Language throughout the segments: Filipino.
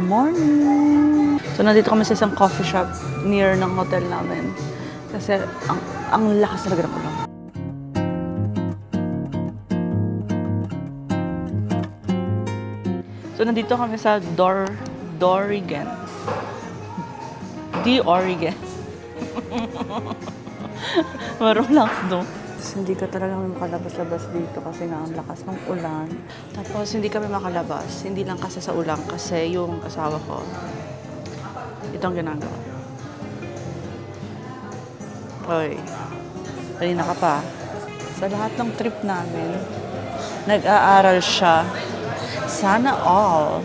morning! So, nandito kami sa isang coffee shop near ng hotel namin. Kasi, ang lakas talaga ng ulan. So, nandito kami sa D'Oregan. Marong lang do. Hindi ka talaga makalabas-labas dito kasi nga ang lakas ng ulan. Tapos hindi kami makalabas. Hindi lang kasi sa ulan kasi yung asawa ko, itong ginagawa. Oy, kanina ka pa. Sa lahat ng trip namin, nag-aaral siya. Sana all.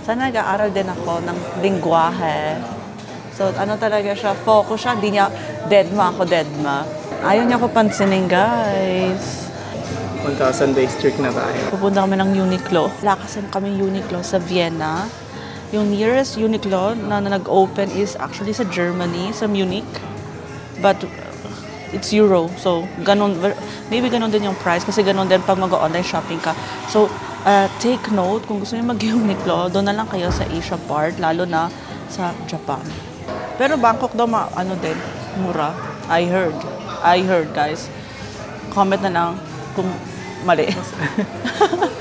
Sana nag-aaral din ako ng lingwahe. So, ano talaga siya, focus siya. Hindi niya, deadma. Ayaw niya ko pansinin, guys. 1,000 days trick na tayo. Pupunta kami ng Uniqlo. Lakasan kami Uniqlo sa Vienna. Yung nearest Uniqlo na nag-open is actually sa Germany, sa Munich. But it's euro. So, ganun, maybe ganun din yung price kasi ganun din pag mag-online shopping ka. So, take note, kung gusto niyo mag-Uniqlo, doon na lang kayo sa Asia part, lalo na sa Japan. Pero Bangkok daw, ano din, mura. I heard, guys. Comment na lang kung mali.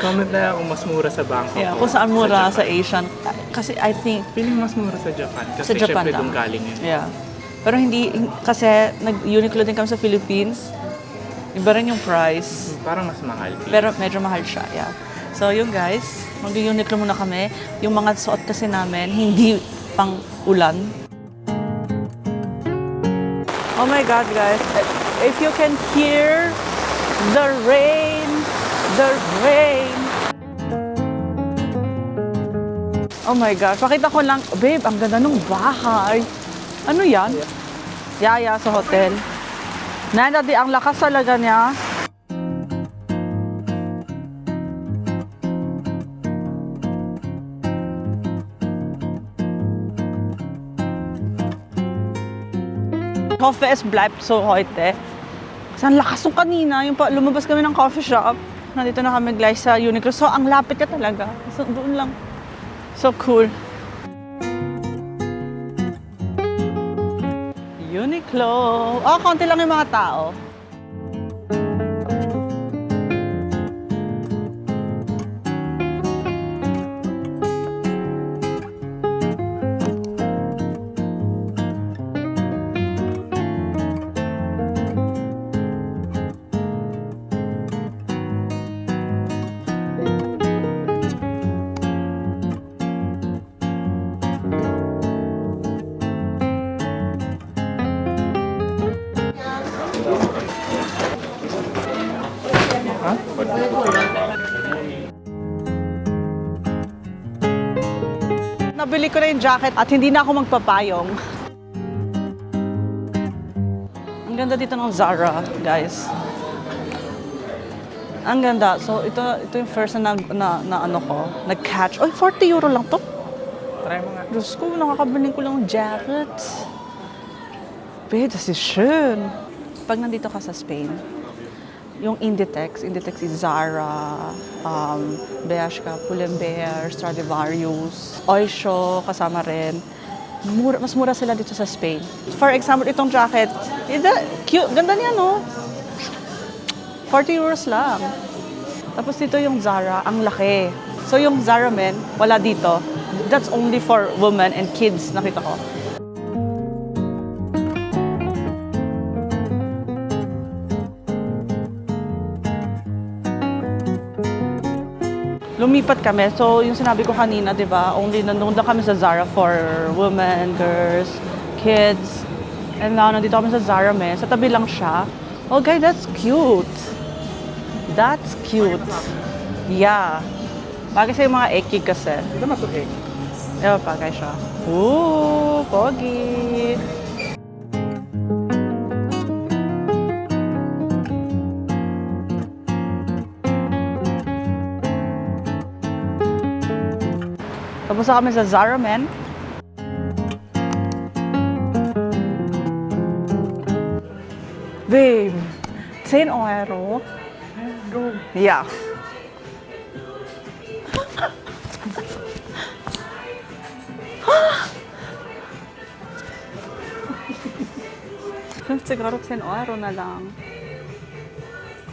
Comment na lang kung mas mura sa Bangkok. Yeah, kung saan mura sa Asian. Kasi I think, feeling mas mura sa Japan. Kasi sa Japan syempre lang. doon galing yun. Yeah. Pero hindi, kasi nag-Uniqlo din kami sa Philippines. Iba rin yung price. Parang mas mahal. Pero medyo mahal siya, yeah. So yun guys, mag-Uniqlo muna kami. Yung mga suot kasi namin, hindi pang ulan. Oh my God, guys. If you can hear the rain. Oh my God. Pakita ko lang, babe, ang ganda ng bahay. Ano yan? Yaya sa hotel. Nanadi, ang lakas talaga niya. Coffee bleibt so heute. Kasi ang lakas nung kanina, yung lumabas kami ng coffee shop. Nandito na kami guys sa Uniqlo. So, ang lapit ka talaga. So, doon lang. So cool. Uniqlo. Oh, konti lang yung mga tao. Nabili ko na yung jacket at hindi na ako magpapayong. Ang ganda dito ng Zara, guys. Ang ganda. So, ito yung first na ano ko, nag-catch. Oy, 40 euro lang to. Try mo nga. Diyos ko, nakakabili ko lang ng jacket. Babe, das ist schön. Pag nandito ka sa Spain, yung Inditex is Zara, Bershka, Pull&Bear, Stradivarius, Oysho, kasama rin. Mas mura sila dito sa Spain. For example, itong jacket, cute, ganda niya, no? 40 euros lang. Tapos dito yung Zara, ang laki. So yung Zara men, wala dito. That's only for women and kids, nakita ko. Lumipat kami. So, yung sinabi ko kanina, di ba? Only nandun lang kami sa Zara for women, girls, kids. And now, nandito kami sa Zara, men. Sa tabi lang siya. Oh, guys, that's cute. That's cute. Yeah. Bagay sa yung mga ekig kasi. Ito na to egg. Ewan, bagay siya. Ooh, pogi. Tapos na kami sa Zara, men. Babe, 10 euro. Yeah. Siguro 10 euro na lang.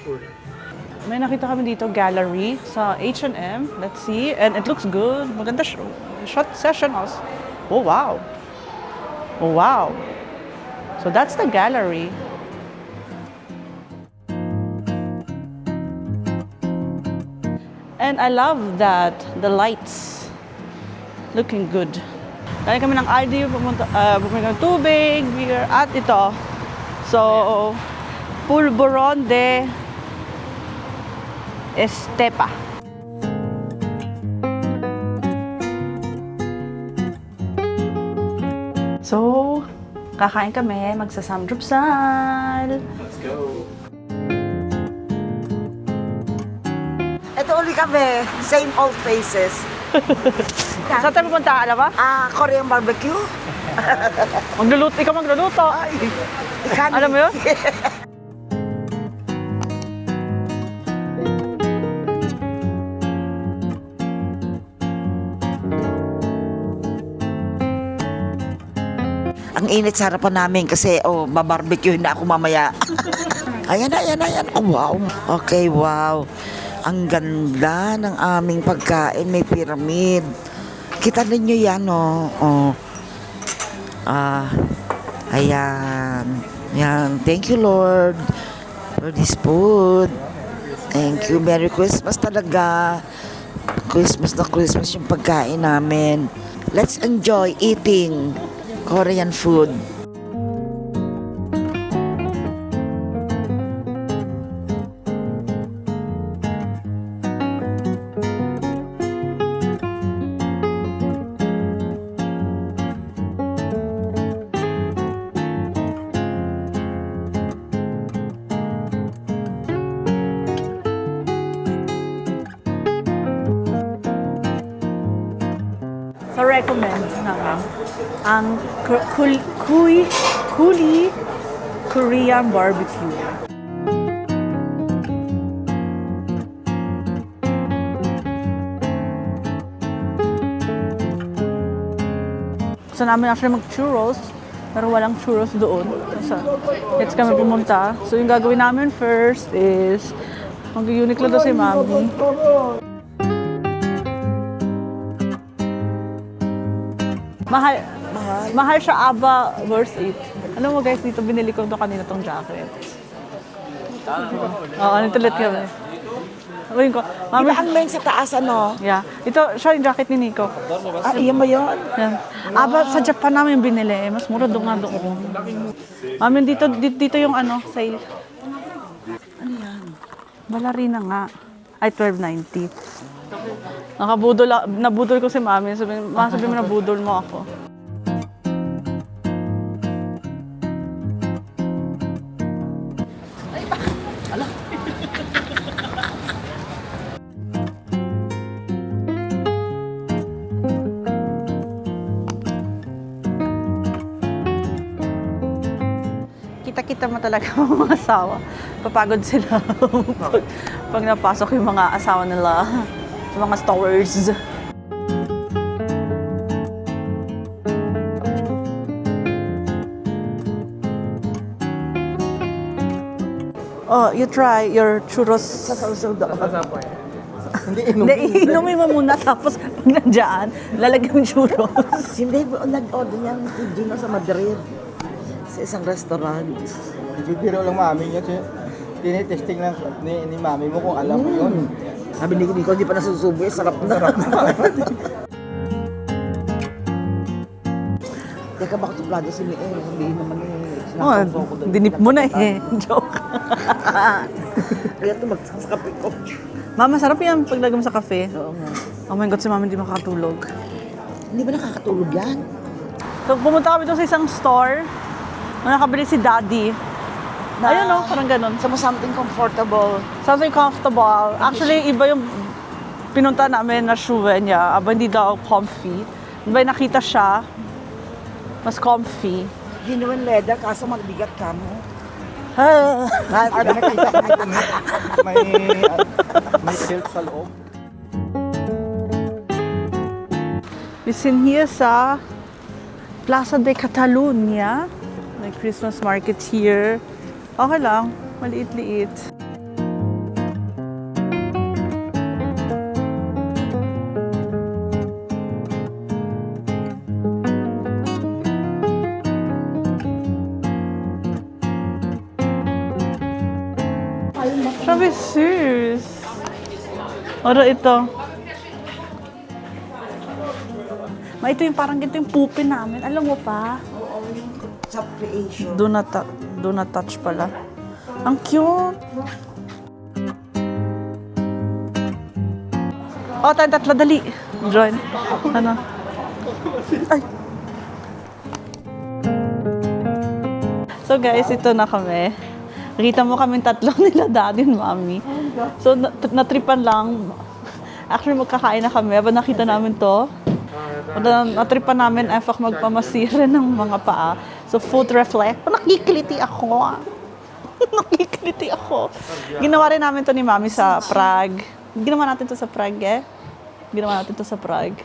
Cool. May nakita kami dito, gallery sa H&M. Let's see. And it looks good. Maganda shot session house. Oh, wow. Oh, wow. So that's the gallery. And I love that the lights looking good. Kaya kami ng ID, bumili ng tubig, beer, at ito. So, Pulburon de Estepa. So, kakain kami, magsasamdrupsal. Let's go. Ito uli kami, same old faces. Saan tayo pupunta, alam ba? Korean barbecue. Magluluto, ikaw magluluto. Ikan. Alam mo yun? Ang init sa harapan namin kasi, babarbecue na ako mamaya. Ayan. Oh, wow. Okay, wow. Ang ganda ng aming pagkain. May pyramid. Kita ninyo yan, oh. Ayan. Yan. Thank you, Lord, for this food. Thank you. Merry Christmas talaga. Christmas na Christmas yung pagkain namin. Let's enjoy eating Korean food. So, recommend namin ang Kuli Korean barbecue. Gusto namin actually mag-churros, pero walang churros doon. So, let's kami pumunta. So, yung gagawin namin first is mag-Uniqlo daw si Mami. Mahal siya, aba, worth it. Alam mo guys, dito binili ko ito kanina tong jacket. Oo, nitulit kami. Sabihin ko, Mami, Ilaan mo yung sa taas, ano? yeah. Ito, siya yung jacket ni Nico. Iyan mo yun? Yan. Aba, sa Japan namin binili. Mas mura doon nga doon. Mami, dito yung ano, sale. Ano yan? Ballerina nga. Ay, 12.90. Nabudol ko si Mami. Sabi mo nabudol mo ako. Kita-kita mo talaga ang mga asawa. Papagod sila pag napasok yung mga asawa nila sa mga stores. Oh, you try your churros. Sasaw doon. Sasapoy. Hindi Hindi, inumin mo muna tapos pag nandiyan, lalagyan yung churros. Hindi, nag-order niyan si Gino sa Madrid. Sa isang restaurant. Bibiro lang mami niya. Tinitesting lang ni mami mo kung alam mo yun. Sabi ni Nico, hindi pa nasusubo eh, sarap na. Teka, baka suplado si Mie. Sabihin naman eh. Oh, dinip mo na eh. Joke. Kaya ito magsasakapi ko. Mama, sarap yan paglagay mo sa kafe. Oo nga. Oh my God, si Mama hindi makakatulog. Hindi ba nakakatulog yan? So, pumunta kami doon sa isang store. Nakabili si Daddy. Ayun no, parang ganun. Something comfortable. Something comfortable. Actually, iba yung pinunta namin na shoe niya. Aba, hindi daw comfy. Iba yung nakita siya, mas comfy. Genuine leather, kaso magbigat ka mo. Nakita ko dito may tilt sa loob. Bisin here sa Plaza de Catalunya. May Christmas market here. Okay lang, maliit-liit. Sabi, sis. Oro ito. Ito yung parang ganito yung pupin namin. Alam mo pa? Sa creation. Do not touch pala. Ang cute. Oh, tayo tatlo, dali. Join. Ano? Ay. So guys, ito na kami. Nakita mo kaming tatlo nila, daddy and mommy. So, natripan lang. Actually, magkakain na kami. Habang nakita namin to, natripan namin efak magpamasira ng mga paa. So, foot reflect. Nakikiliti ako. Nakikiliti ako. Ginawa rin namin to ni mami sa Prague. Ginawa natin to sa Prague, eh. Ginawa natin to sa Prague.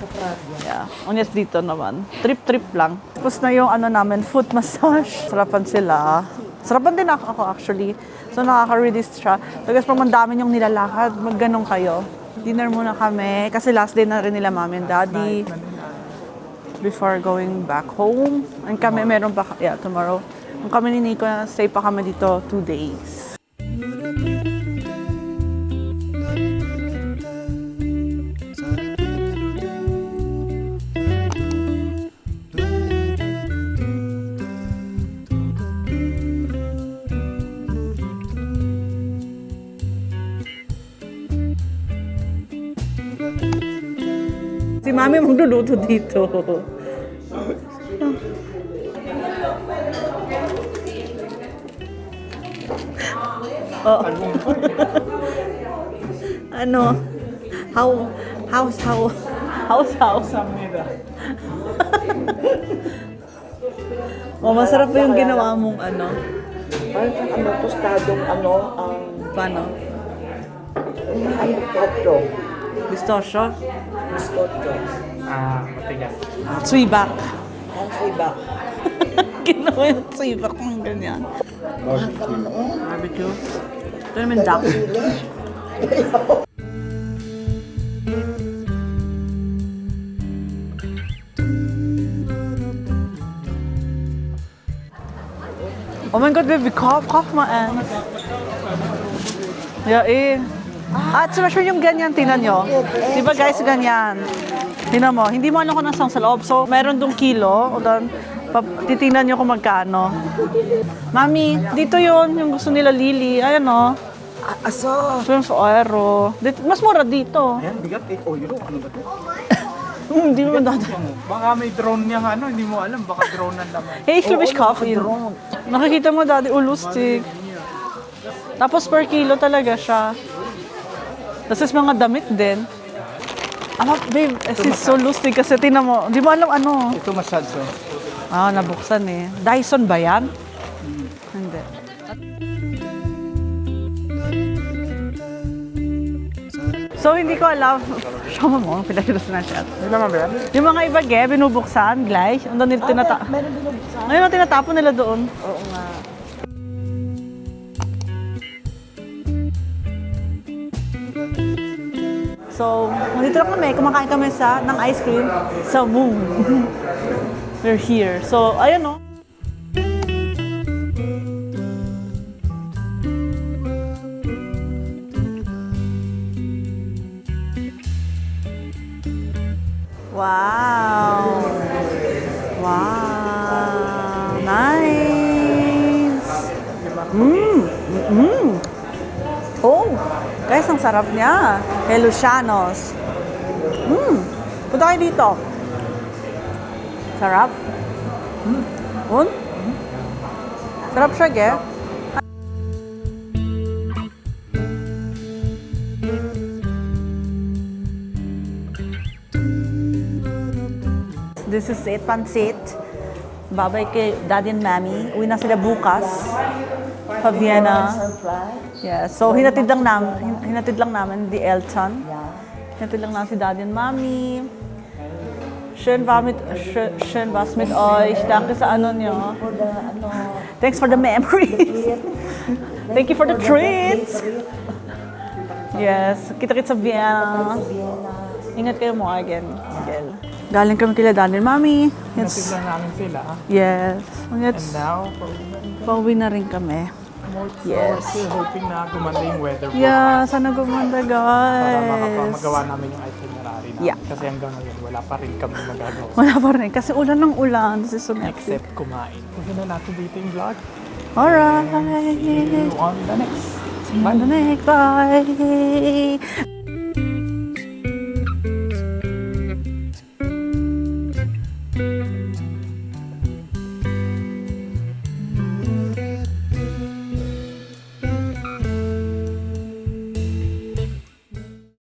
Sa Prague. Yeah. Unyas dito naman. Trip-trip lang. Tapos na yung ano namin, foot massage. Sarapan sila. Sarapan din ako actually. So nakaka-release siya. So guys, pag mandamin yung nilalakad, magganong kayo. Dinner muna kami. Kasi last day na rin nila mami and daddy. Before going back home. And kami meron pa, yeah, tomorrow. Kung kami ni Nico, stay pa kami dito 2 days. Si mami magluluto dito. Oh. Ano? How's Oh, masarap pa yung ginawa mong ano. Parang ano, tostadong ano, Paano? ano, totro. Pistachio? Biscotto. Matigas. Suibak. Ang feedback. Ginawa yung suibak ng ganyan. Barbecue. Ito naman duck. Oh my God, baby, cough mo and. Yeah, eh. At smash yung ganyan, tinan nyo. Di ba guys, ganyan. Tinan mo, hindi mo alam kung nasang sa loob. So, meron dong kilo. O doon, titingnan nyo kung magkano. Mami, dito yun, yung gusto nila Lily. Ayan o. Aso. Swim sa aero. Mas mura dito. Ayan, bigat 8 euro. Ano ba ito? Hindi mo dati. Baka may drone niyang ano, hindi mo alam. Baka drone ang laman. Hey, Clubish Coffee. Nakikita mo dati, ulustig. Tapos per kilo talaga siya. Tapos mga damit din. Babe, it's so lustig kasi tinan mo. Di mo alam ano. Ito massage, oh. Nabuksan eh. Dyson ba yan? Hindi. So, hindi ko alam. Show mo, pinagkilos na siya. May laman ba yan? Yung mga ibage, binubuksan, guys. Ang nila Meron binubuksan. Ngayon, tinatapon nila doon. Oo nga. So, nandito lang kami. Kumakain kami ng ice cream sa Moon. We're here. So, ayun o. Wow! Wow! Nice! Oh! Guys, ang sarap niya. Helucianos. Punta kayo dito. Sarap. Sarap siya, ge. This is it, pansit. Babay kay Daddy and Mommy. Uwi na sila bukas. Pa Vienna. Yeah, so hinatid lang namin di Elton. Hinatid lang namin si Daddy and Mommy. Schön was mit euch. Danke sa ano nyo. Thanks for the memories. Thank you for the treats. Yes, kita-kits sa Vienna. Ingat kayo mo again, Miguel. Galing kami kila Daniel, Mami. Nasigla namin sila. Yes. And now, Pauwi na rin kami. we're still hoping na gumanda yung weather Yeah, sana gumanda, para guys. magawa namin yung itinerary namin. Yeah. Kasi hanggang ngayon, wala pa rin kami magagawa. Wala pa rin. Kasi ulan ng ulan. This is so hectic. Except kumain. Kung na natin dito yung vlog. Alright. See you on the next. Bye. Bye.